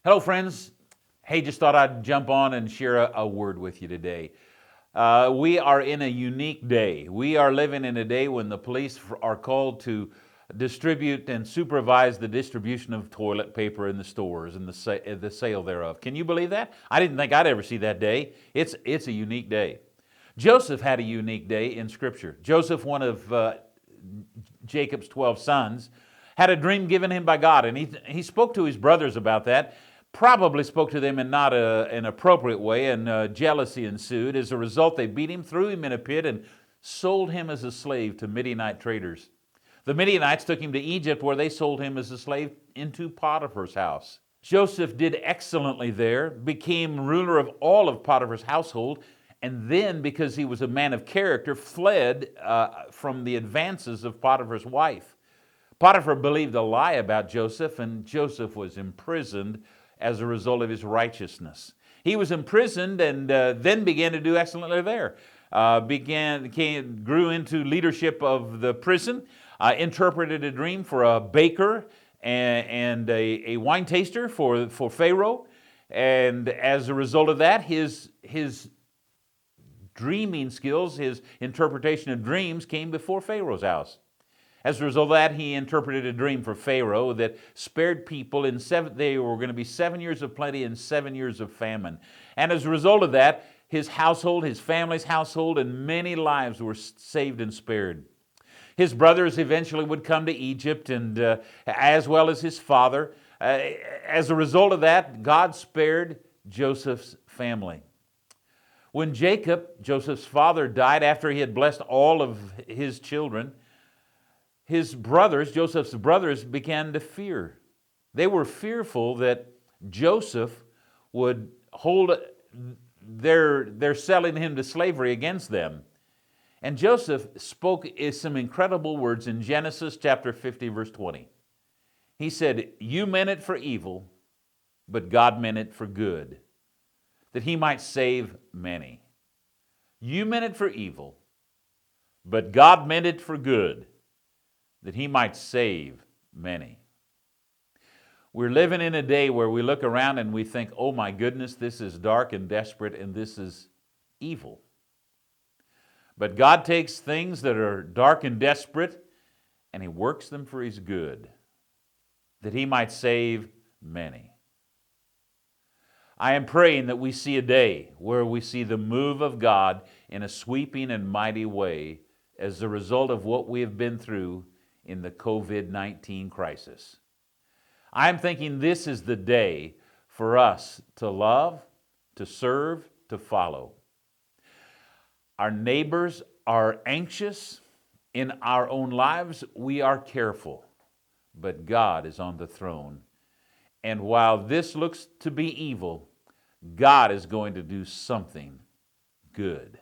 Hello, friends. Hey, just thought I'd jump on and share a word with you today. We are in a unique day. We are living in a day when the police are called to distribute and supervise the distribution of toilet paper in the stores and the sale thereof. Can you believe that? I didn't think I'd ever see that day. It's a unique day. Joseph had a unique day in Scripture. Joseph, one of Jacob's 12 sons, had a dream given him by God, and he spoke to his brothers about that. Probably spoke to them in not an appropriate way, and jealousy ensued. As a result, they beat him, threw him in a pit, and sold him as a slave to Midianite traders. The Midianites took him to Egypt, where they sold him as a slave into Potiphar's house. Joseph did excellently there, became ruler of all of Potiphar's household, and then, because he was a man of character, fled from the advances of Potiphar's wife. Potiphar believed a lie about Joseph, and Joseph was imprisoned as a result of his righteousness. He was imprisoned and then began to do excellently there. Grew into leadership of the prison, interpreted a dream for a baker and a wine taster for Pharaoh. And as a result of that, his dreaming skills, his interpretation of dreams came before Pharaoh's house. As a result of that, he interpreted a dream for Pharaoh that spared people in they were going to be 7 years of plenty and 7 years of famine. And as a result of that, his household, his family's household, and many lives were saved and spared. His brothers eventually would come to Egypt, and as well as his father. As a result of that, God spared Joseph's family. When Jacob, Joseph's father, died after he had blessed all of his children, his brothers, Joseph's brothers, began to fear. They were fearful that Joseph would hold their selling him to slavery against them. And Joseph spoke some incredible words in Genesis chapter 50, verse 20. He said, "You meant it for evil, but God meant it for good, that he might save many. You meant it for evil, but God meant it for good, that he might save many." We're living in a day where we look around and we think, oh my goodness, this is dark and desperate and this is evil. But God takes things that are dark and desperate and he works them for his good, that he might save many. I am praying that we see a day where we see the move of God in a sweeping and mighty way as a result of what we have been through in the COVID-19 crisis. I'm thinking this is the day for us to love, to serve, to follow. Our neighbors are anxious. In our own lives, we are careful. But God is on the throne. And while this looks to be evil, God is going to do something good.